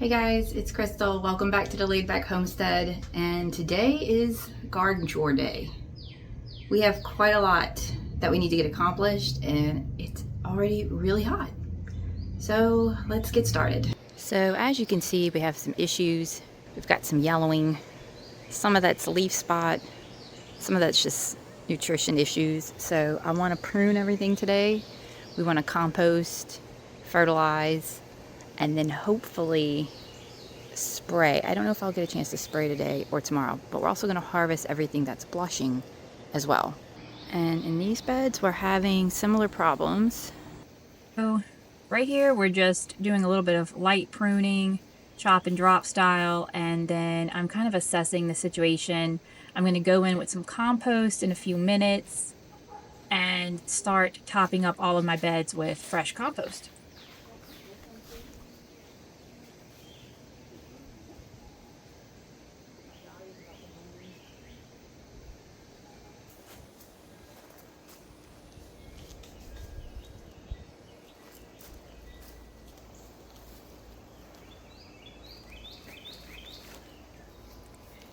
Hey guys, it's Crystal. Welcome back to the Laid Back Homestead, and today is garden chore day. We have quite a lot that we need to get accomplished, and it's already really hot. So let's get started. So as you can see, we have some issues. We've got some yellowing. Some of that's leaf spot. Some of that's just nutrition issues. So I want to prune everything today. We want to compost, fertilize, and then hopefully spray. I don't know if I'll get a chance to spray today or tomorrow, but we're also going to harvest everything that's blushing as well. And in these beds, we're having similar problems. So right here, we're just doing a little bit of light pruning, chop and drop style, and then I'm kind of assessing the situation. I'm going to go in with some compost in a few minutes and start topping up all of my beds with fresh compost.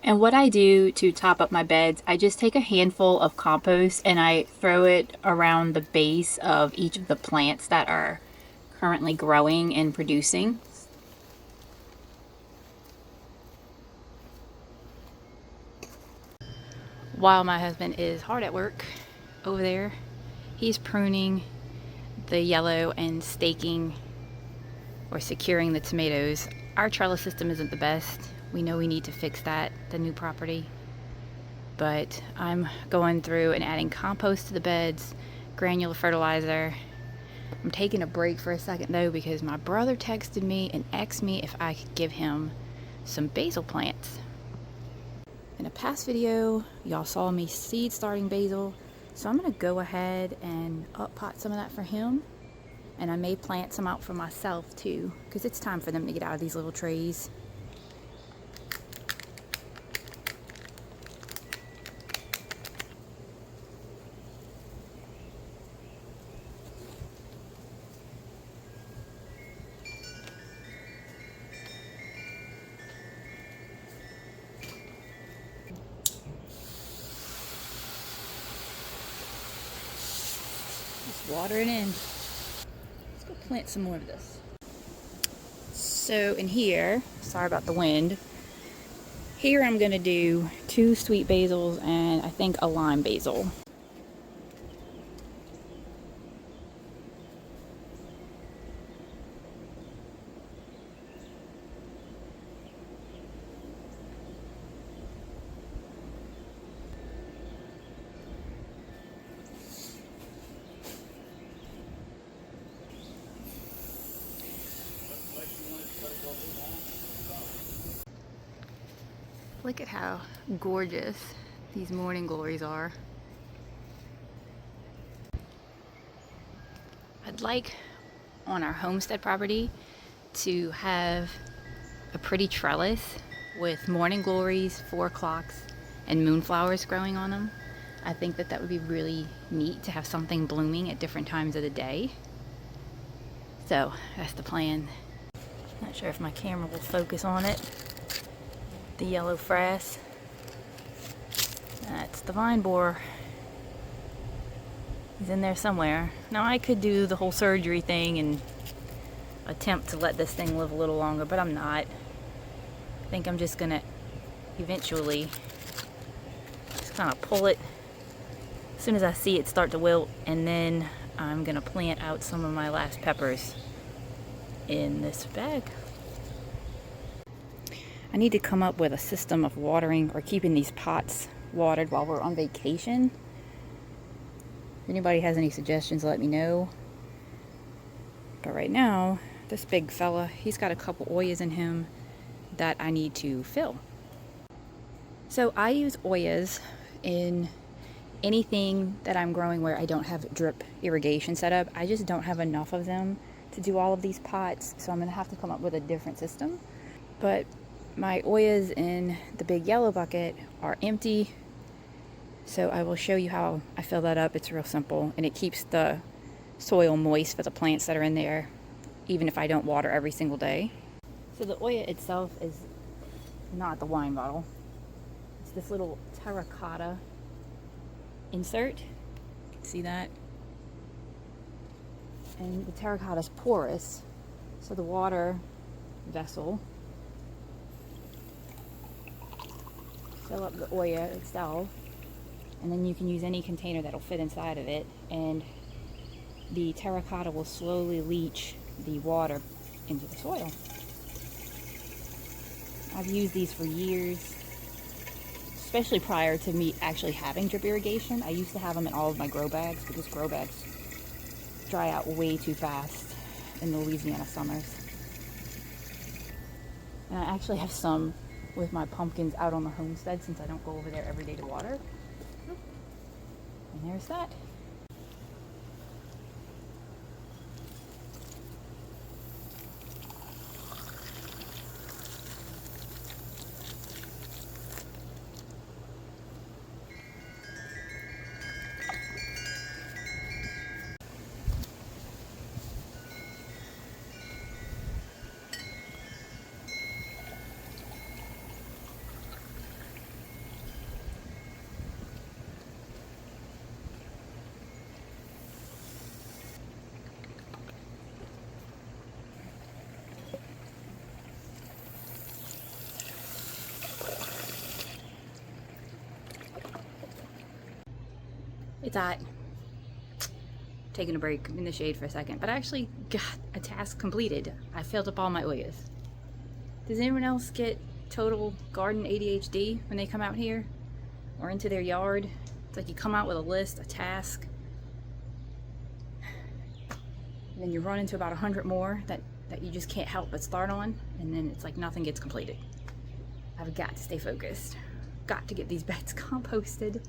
And what I do to top up my beds, I just take a handful of compost and I throw it around the base of each of the plants that are currently growing and producing. While my husband is hard at work over there, he's pruning the yellow and staking or securing the tomatoes. Our trellis system isn't the best. We know we need to fix that, the new property. But I'm going through and adding compost to the beds, granular fertilizer. I'm taking a break for a second though because my brother texted me and asked me if I could give him some basil plants. In a past video, y'all saw me seed starting basil, so I'm gonna go ahead and up pot some of that for him. And I may plant some out for myself too, because it's time for them to get out of these little trays. Just water it in. Let's go plant some more of this. So in here, sorry about the wind, here I'm gonna do 2 sweet basils and I think a lime basil. Look at how gorgeous these morning glories are. I'd like on our homestead property to have a pretty trellis with morning glories, 4 o'clocks, and moonflowers growing on them. I think that would be really neat to have something blooming at different times of the day. So that's the plan. Not sure if my camera will focus on it. The yellow frass. That's the vine borer. He's in there somewhere. Now I could do the whole surgery thing and attempt to let this thing live a little longer, but I'm not. I think I'm just gonna eventually just kind of pull it as soon as I see it start to wilt, and then I'm gonna plant out some of my last peppers in this bag. I need to come up with a system of watering or keeping these pots watered while we're on vacation. If anybody has any suggestions, let me know. But right now, this big fella, he's got a couple Oyas in him that I need to fill. So I use Oyas in anything that I'm growing where I don't have drip irrigation set up. I just don't have enough of them to do all of these pots, so I'm gonna have to come up with a different system. But my Oyas in the big yellow bucket are empty, so I will show you how I fill that up. It's real simple, and it keeps the soil moist for the plants that are in there, even if I don't water every single day. So the Oya itself is not the wine bottle. It's this little terracotta insert. See that? And the terracotta is porous, so the water vessel fill up the Oya itself, and then you can use any container that'll fit inside of it, and the terracotta will slowly leach the water into the soil. I've used these for years, especially prior to me actually having drip irrigation. I used to have them in all of my grow bags because grow bags dry out way too fast in the Louisiana summers. And I actually have some with my pumpkins out on the homestead since I don't go over there every day to water. And there's that. It's hot. Taking a break in the shade for a second, but I actually got a task completed. I filled up all my Oyas. Does anyone else get total garden ADHD when they come out here or into their yard? It's like you come out with a list, a task, and then you run into about 100 more that you just can't help but start on, and then it's like nothing gets completed. I've got to stay focused. Got to get these beds composted.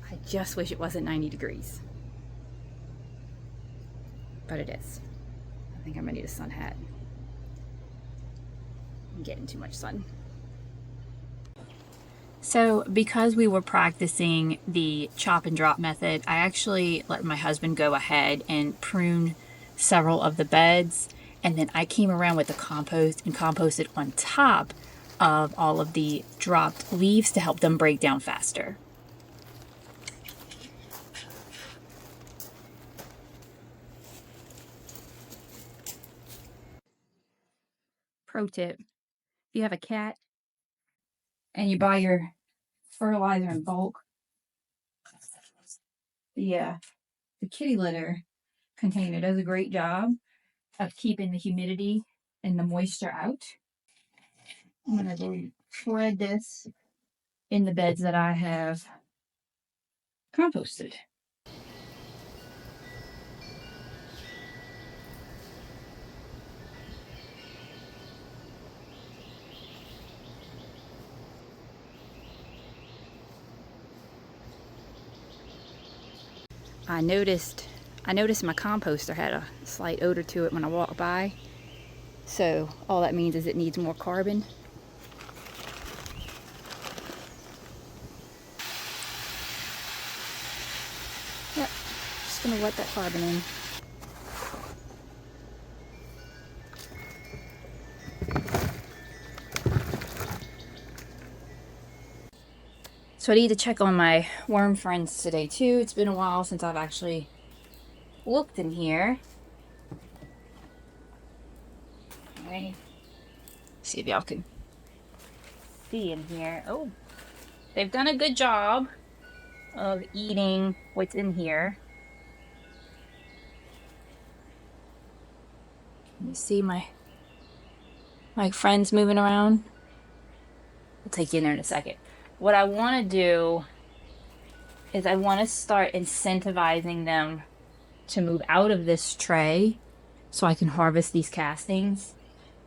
I just wish it wasn't 90 degrees. But it is. I think I'm gonna need a sun hat. I'm getting too much sun. So because we were practicing the chop and drop method, I actually let my husband go ahead and prune several of the beds, and then I came around with the compost and composted on top of all of the dropped leaves to help them break down faster. Pro tip, if you have a cat and you buy your fertilizer in bulk, the kitty litter container does a great job of keeping the humidity and the moisture out. I'm going to spread this in the beds that I have composted. I noticed my composter had a slight odor to it when I walked by. So all that means is it needs more carbon. Yep, just gonna let that carbon in. So I need to check on my worm friends today too. It's been a while since I've actually looked in here. Alright. See if y'all can see in here. Oh, they've done a good job of eating what's in here. You see my friends moving around? I'll take you in there in a second. What I want to do is I want to start incentivizing them to move out of this tray so I can harvest these castings.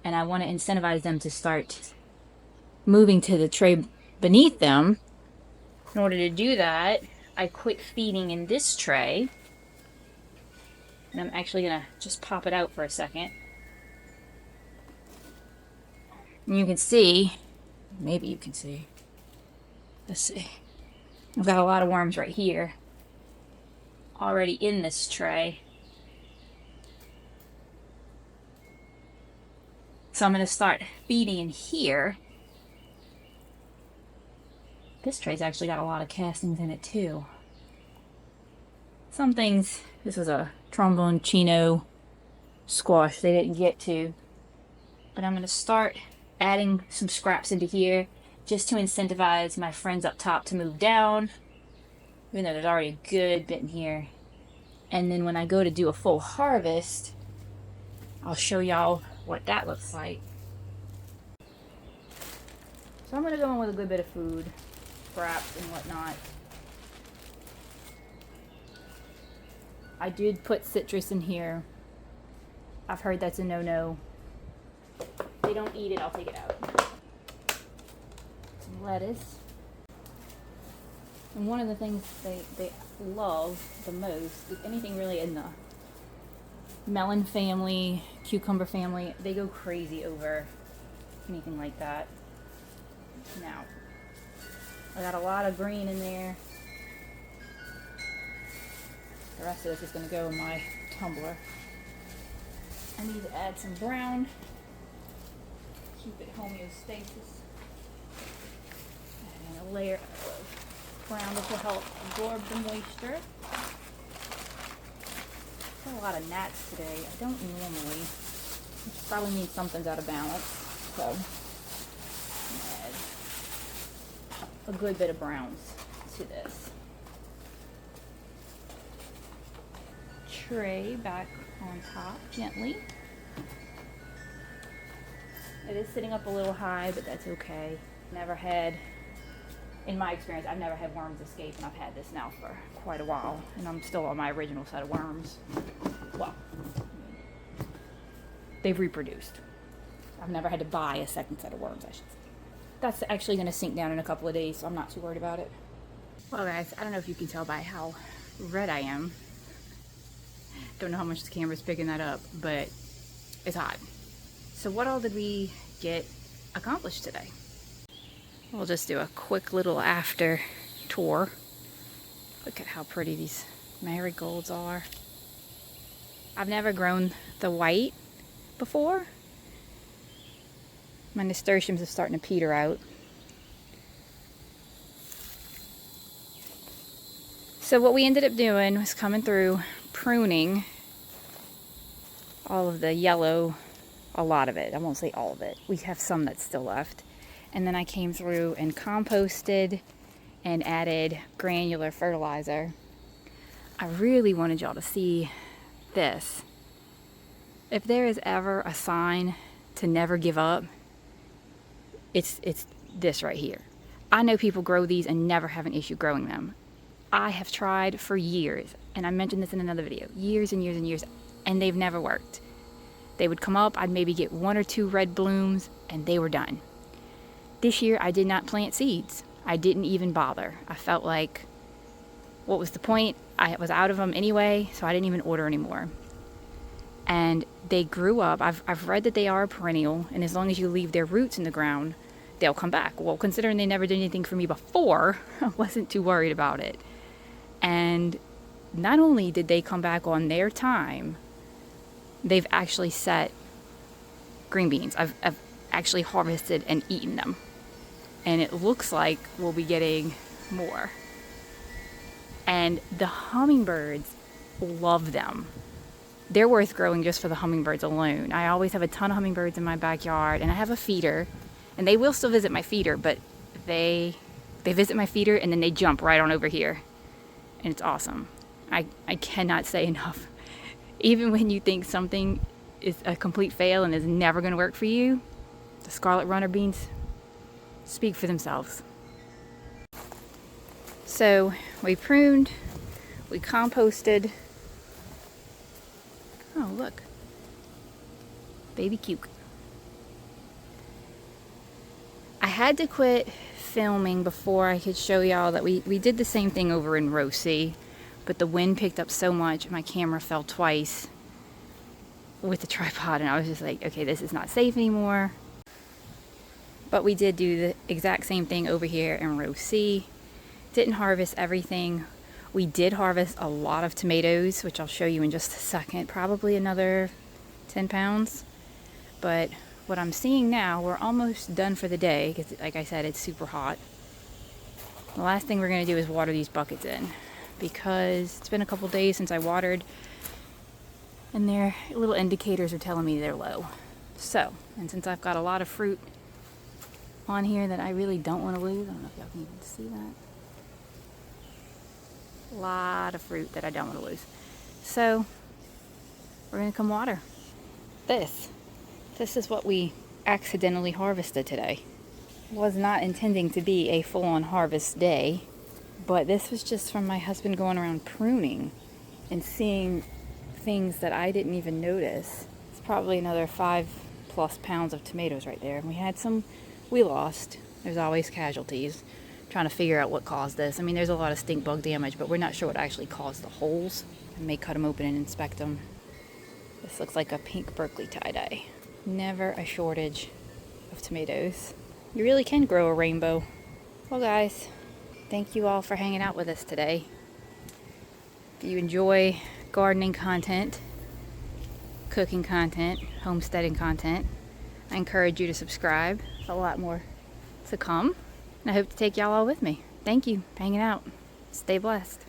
And I want to incentivize them to start moving to the tray beneath them. In order to do that, I quit feeding in this tray. And I'm actually going to just pop it out for a second. And you can see, maybe you can see, let's see. I've got a lot of worms right here already in this tray. So I'm going to start feeding in here. This tray's actually got a lot of castings in it too. Some things, this was a trombone chino squash they didn't get to. But I'm going to start adding some scraps into here just to incentivize my friends up top to move down, even though there's already a good bit in here. And then when I go to do a full harvest, I'll show y'all what that looks like. So I'm going to go in with a good bit of food, scraps and whatnot. I did put citrus in here. I've heard that's a no-no. If they don't eat it, I'll take it out. Some lettuce. And one of the things they love the most is anything really in the melon family, cucumber family. They go crazy over anything like that. Now, I got a lot of green in there. The rest of this is going to go in my tumbler. I need to add some brown. Keep it homeostasis. And a layer of brown that will help absorb the moisture. Got a lot of gnats today. I don't normally, which probably means something's out of balance. So, add a good bit of browns to this. Tray back on top gently. It is sitting up a little high, but that's okay. Never had, in my experience, I've never had worms escape, and I've had this now for quite a while, and I'm still on my original set of worms. Well, they've reproduced. I've never had to buy a second set of worms, I should say. That's actually going to sink down in a couple of days, so I'm not too worried about it. Well guys, I don't know if you can tell by how red I am. Don't know how much the camera's picking that up, but it's hot. So what all did we get accomplished today? We'll just do a quick little after tour. Look at how pretty these marigolds are. I've never grown the white before. My nasturtiums are starting to peter out. So what we ended up doing was coming through, pruning all of the yellow, a lot of it. I won't say all of it. We have some that's still left. And then I came through and composted and added granular fertilizer. I really wanted y'all to see this. If there is ever a sign to never give up, it's this right here. I know people grow these and never have an issue growing them. I have tried for years, and I mentioned this in another video, years and years and years, and they've never worked. They would come up, I'd maybe get 1 or 2 red blooms, and they were done. This year, I did not plant seeds. I didn't even bother. I felt like, what was the point? I was out of them anyway, so I didn't even order anymore. And they grew up. I've read that they are a perennial, and as long as you leave their roots in the ground, they'll come back. Well, considering they never did anything for me before, I wasn't too worried about it. And not only did they come back on their time, they've actually set green beans. I've actually harvested and eaten them. And it looks like we'll be getting more. And the hummingbirds love them. They're worth growing just for the hummingbirds alone. I always have a ton of hummingbirds in my backyard, and I have a feeder, and they will still visit my feeder, but they visit my feeder and then they jump right on over here. And it's awesome. I cannot say enough. Even when you think something is a complete fail and is never going to work for you, the scarlet runner beans speak for themselves. So we pruned, we composted. Oh, look. Baby cuke. I had to quit filming before I could show y'all that we did the same thing over in row C, but the wind picked up so much my camera fell twice with the tripod, and I was just like, okay, this is not safe anymore. But we did do the exact same thing over here in row C. Didn't harvest everything. We did harvest a lot of tomatoes, which I'll show you in just a second, probably another 10 pounds, but what I'm seeing now, we're almost done for the day because, like I said, it's super hot. The last thing we're going to do is water these buckets in because it's been a couple days since I watered and their little indicators are telling me they're low. So, and since I've got a lot of fruit on here that I really don't want to lose, I don't know if y'all can even see that. A lot of fruit that I don't want to lose. So, we're going to come water. This is what we accidentally harvested today. Was not intending to be a full-on harvest day, but this was just from my husband going around pruning and seeing things that I didn't even notice. It's probably another 5+ pounds of tomatoes right there. And we had some we lost. There's always casualties. Trying to figure out what caused this. I mean, there's a lot of stink bug damage, but we're not sure what actually caused the holes. I may cut them open and inspect them. This looks like a pink Berkeley tie-dye. Never a shortage of tomatoes. You really can grow a rainbow. Well, guys, thank you all for hanging out with us today. If you enjoy gardening content, cooking content, homesteading content, I encourage you to subscribe. There's a lot more to come. And I hope to take y'all all with me. Thank you for hanging out. Stay blessed.